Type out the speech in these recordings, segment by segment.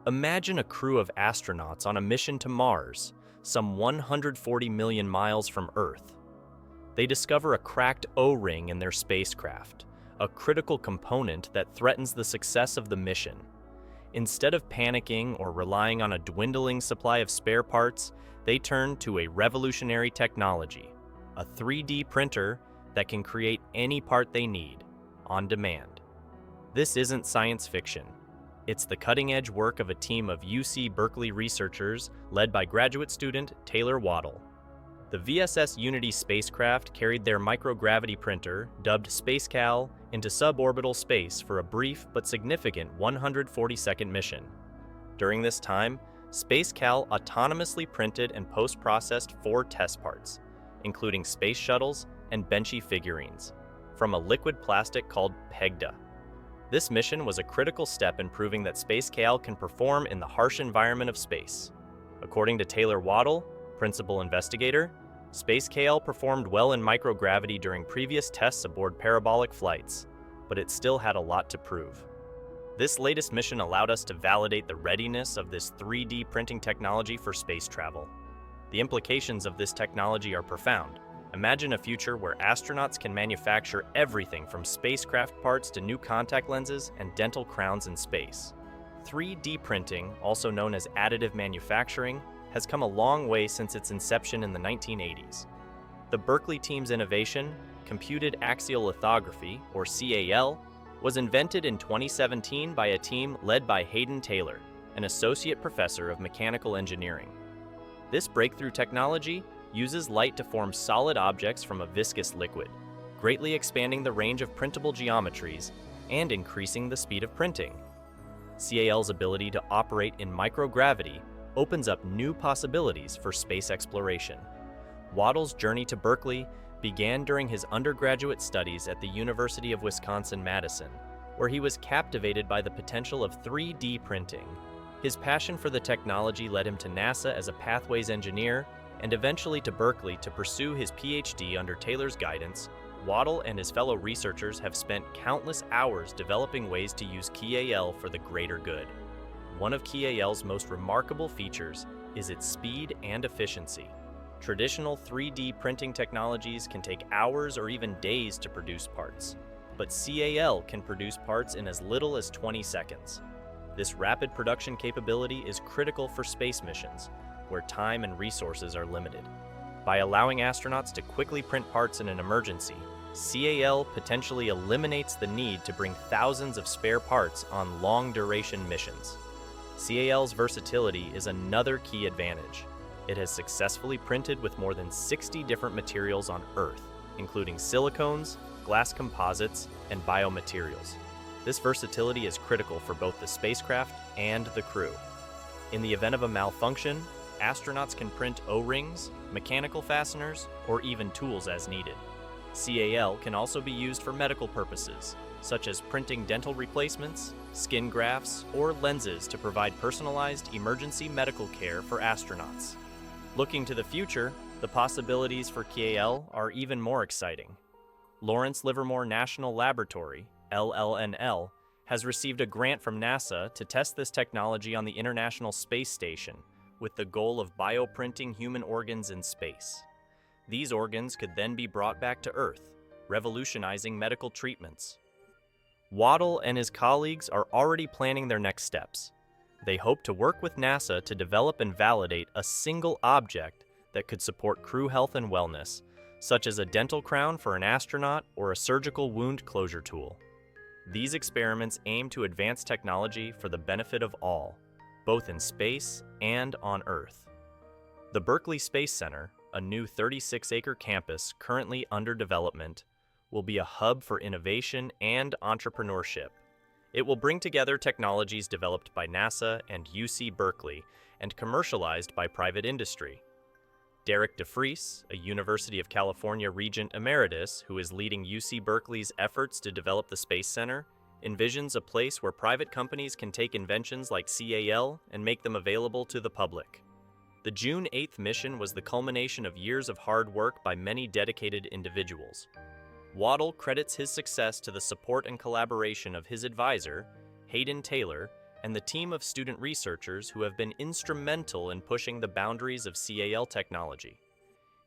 Imagine a crew of astronauts on a mission to Mars, some 140 million miles from Earth. They discover a cracked O-ring in their spacecraft, a critical component that threatens the success of the mission. Instead of panicking or relying on a dwindling supply of spare parts, they turn to a revolutionary technology, a 3D printer that can create any part they need, on demand. This isn't science fiction. It's the cutting-edge work of a team of UC Berkeley researchers led by graduate student Taylor Waddell. The VSS Unity spacecraft carried their microgravity printer, dubbed SpaceCAL, into suborbital space for a brief but significant 140-second mission. During this time, SpaceCAL autonomously printed and post-processed 4 test parts, including space shuttles and benchy figurines, from a liquid plastic called PEGDA. This mission was a critical step in proving that SpaceCAL can perform in the harsh environment of space. According to Taylor Waddell, principal investigator, SpaceCAL performed well in microgravity during previous tests aboard parabolic flights, but it still had a lot to prove. This latest mission allowed us to validate the readiness of this 3D printing technology for space travel. The implications of this technology are profound. Imagine a future where astronauts can manufacture everything from spacecraft parts to new contact lenses and dental crowns in space. 3D printing, also known as additive manufacturing, has come a long way since its inception in the 1980s. The Berkeley team's innovation, computed axial lithography, or CAL, was invented in 2017 by a team led by Hayden Taylor, an associate professor of mechanical engineering. This breakthrough technology uses light to form solid objects from a viscous liquid, greatly expanding the range of printable geometries and increasing the speed of printing. CAL's ability to operate in microgravity opens up new possibilities for space exploration. Waddell's journey to Berkeley began during his undergraduate studies at the University of Wisconsin-Madison, where he was captivated by the potential of 3D printing. His passion for the technology led him to NASA as a pathways engineer and eventually to Berkeley to pursue his Ph.D. under Taylor's guidance. Waddell and his fellow researchers have spent countless hours developing ways to use CAL for the greater good. One of CAL's most remarkable features is its speed and efficiency. Traditional 3D printing technologies can take hours or even days to produce parts, but CAL can produce parts in as little as 20 seconds. This rapid production capability is critical for space missions, where time and resources are limited. By allowing astronauts to quickly print parts in an emergency, CAL potentially eliminates the need to bring thousands of spare parts on long-duration missions. CAL's versatility is another key advantage. It has successfully printed with more than 60 different materials on Earth, including silicones, glass composites, and biomaterials. This versatility is critical for both the spacecraft and the crew. In the event of a malfunction, astronauts can print O-rings, mechanical fasteners, or even tools as needed. CAL can also be used for medical purposes, such as printing dental replacements, skin grafts, or lenses to provide personalized emergency medical care for astronauts. Looking to the future, the possibilities for CAL are even more exciting. Lawrence Livermore National Laboratory, LLNL, has received a grant from NASA to test this technology on the International Space Station, with the goal of bioprinting human organs in space. These organs could then be brought back to Earth, revolutionizing medical treatments. Waddell and his colleagues are already planning their next steps. They hope to work with NASA to develop and validate a single object that could support crew health and wellness, such as a dental crown for an astronaut or a surgical wound closure tool. These experiments aim to advance technology for the benefit of all, both in space and on Earth. The Berkeley Space Center, a new 36-acre campus currently under development, will be a hub for innovation and entrepreneurship. It will bring together technologies developed by NASA and UC Berkeley and commercialized by private industry. Derek DeFries, a University of California Regent Emeritus who is leading UC Berkeley's efforts to develop the Space Center, envisions a place where private companies can take inventions like CAL and make them available to the public. The June 8th mission was the culmination of years of hard work by many dedicated individuals. Waddell credits his success to the support and collaboration of his advisor, Hayden Taylor, and the team of student researchers who have been instrumental in pushing the boundaries of CAL technology.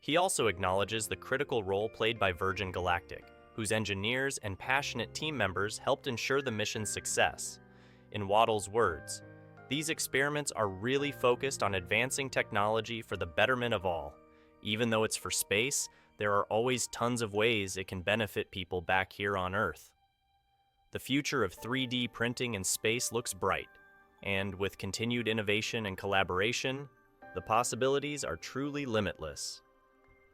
He also acknowledges the critical role played by Virgin Galactic, whose engineers and passionate team members helped ensure the mission's success. In Waddell's words, "These experiments are really focused on advancing technology for the betterment of all. Even though it's for space, there are always tons of ways it can benefit people back here on Earth." The future of 3D printing in space looks bright, and with continued innovation and collaboration, the possibilities are truly limitless.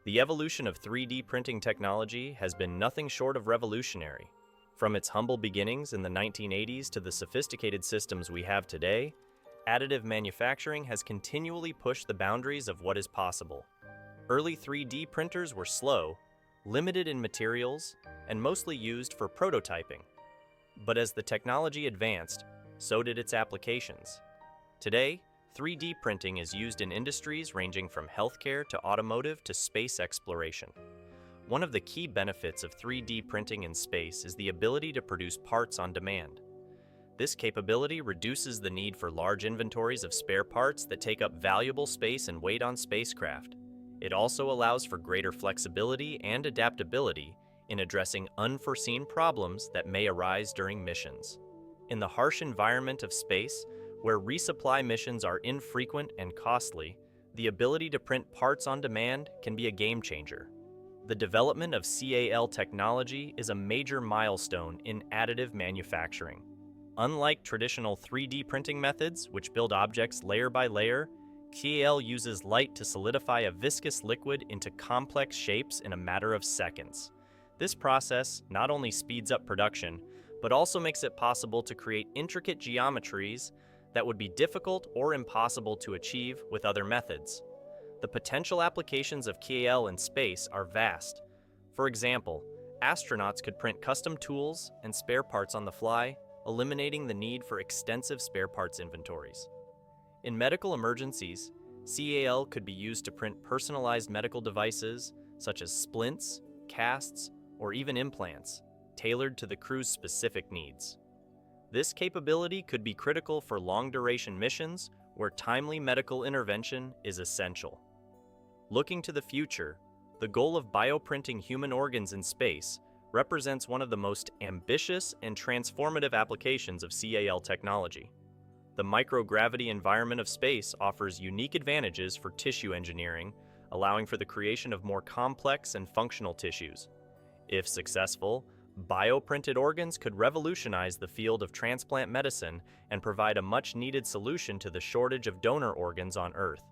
The evolution of 3D printing technology has been nothing short of revolutionary. From its humble beginnings in the 1980s to the sophisticated systems we have today, additive manufacturing has continually pushed the boundaries of what is possible. Early 3D printers were slow, limited in materials, and mostly used for prototyping. But as the technology advanced, so did its applications. Today, 3D printing is used in industries ranging from healthcare to automotive to space exploration. One of the key benefits of 3D printing in space is the ability to produce parts on demand. This capability reduces the need for large inventories of spare parts that take up valuable space and weight on spacecraft. It also allows for greater flexibility and adaptability in addressing unforeseen problems that may arise during missions. In the harsh environment of space, where resupply missions are infrequent and costly, the ability to print parts on demand can be a game changer. The development of CAL technology is a major milestone in additive manufacturing. Unlike traditional 3D printing methods, which build objects layer by layer, CAL uses light to solidify a viscous liquid into complex shapes in a matter of seconds. This process not only speeds up production, but also makes it possible to create intricate geometries that would be difficult or impossible to achieve with other methods. The potential applications of CAL in space are vast. For example, astronauts could print custom tools and spare parts on the fly, eliminating the need for extensive spare parts inventories. In medical emergencies, CAL could be used to print personalized medical devices such as splints, casts, or even implants, tailored to the crew's specific needs. This capability could be critical for long-duration missions where timely medical intervention is essential. Looking to the future, the goal of bioprinting human organs in space represents one of the most ambitious and transformative applications of CAL technology. The microgravity environment of space offers unique advantages for tissue engineering, allowing for the creation of more complex and functional tissues. If successful, bioprinted organs could revolutionize the field of transplant medicine and provide a much-needed solution to the shortage of donor organs on Earth.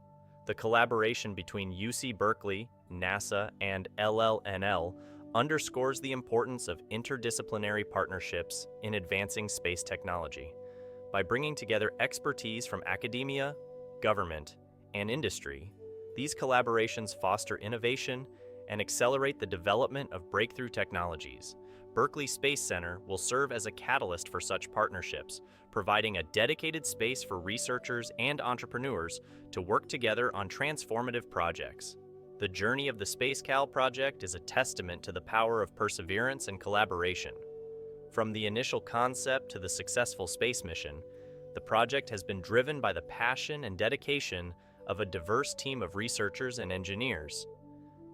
The collaboration between UC Berkeley, NASA, and LLNL underscores the importance of interdisciplinary partnerships in advancing space technology. By bringing together expertise from academia, government, and industry, these collaborations foster innovation and accelerate the development of breakthrough technologies. Berkeley Space Center will serve as a catalyst for such partnerships, providing a dedicated space for researchers and entrepreneurs to work together on transformative projects. The journey of the SpaceCAL project is a testament to the power of perseverance and collaboration. From the initial concept to the successful space mission, the project has been driven by the passion and dedication of a diverse team of researchers and engineers.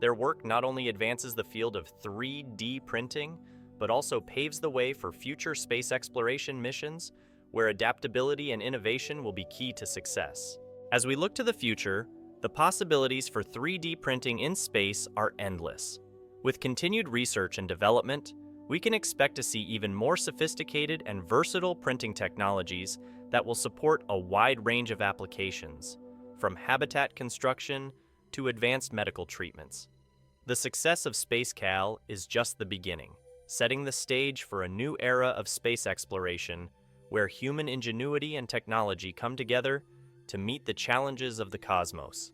Their work not only advances the field of 3D printing, but also paves the way for future space exploration missions where adaptability and innovation will be key to success. As we look to the future, the possibilities for 3D printing in space are endless. With continued research and development, we can expect to see even more sophisticated and versatile printing technologies that will support a wide range of applications, from habitat construction to advanced medical treatments. The success of SpaceCAL is just the beginning, setting the stage for a new era of space exploration where human ingenuity and technology come together to meet the challenges of the cosmos.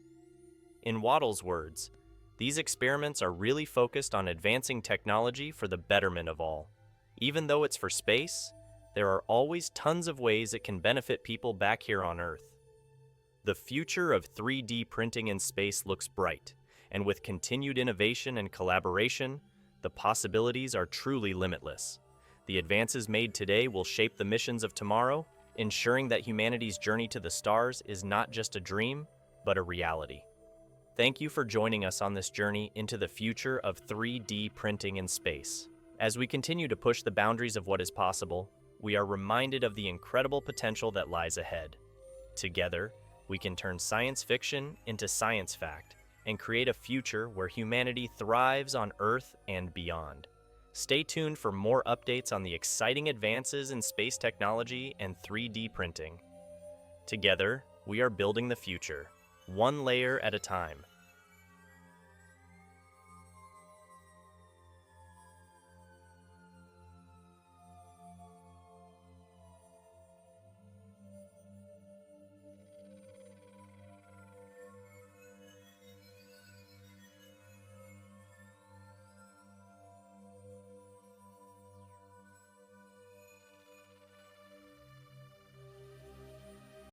In Waddell's words, these experiments are really focused on advancing technology for the betterment of all. Even though it's for space, there are always tons of ways it can benefit people back here on Earth. The future of 3D printing in space looks bright, and with continued innovation and collaboration, the possibilities are truly limitless. The advances made today will shape the missions of tomorrow, ensuring that humanity's journey to the stars is not just a dream, but a reality. Thank you for joining us on this journey into the future of 3D printing in space. As we continue to push the boundaries of what is possible, we are reminded of the incredible potential that lies ahead. Together, we can turn science fiction into science fact and create a future where humanity thrives on Earth and beyond. Stay tuned for more updates on the exciting advances in space technology and 3D printing. Together, we are building the future, one layer at a time.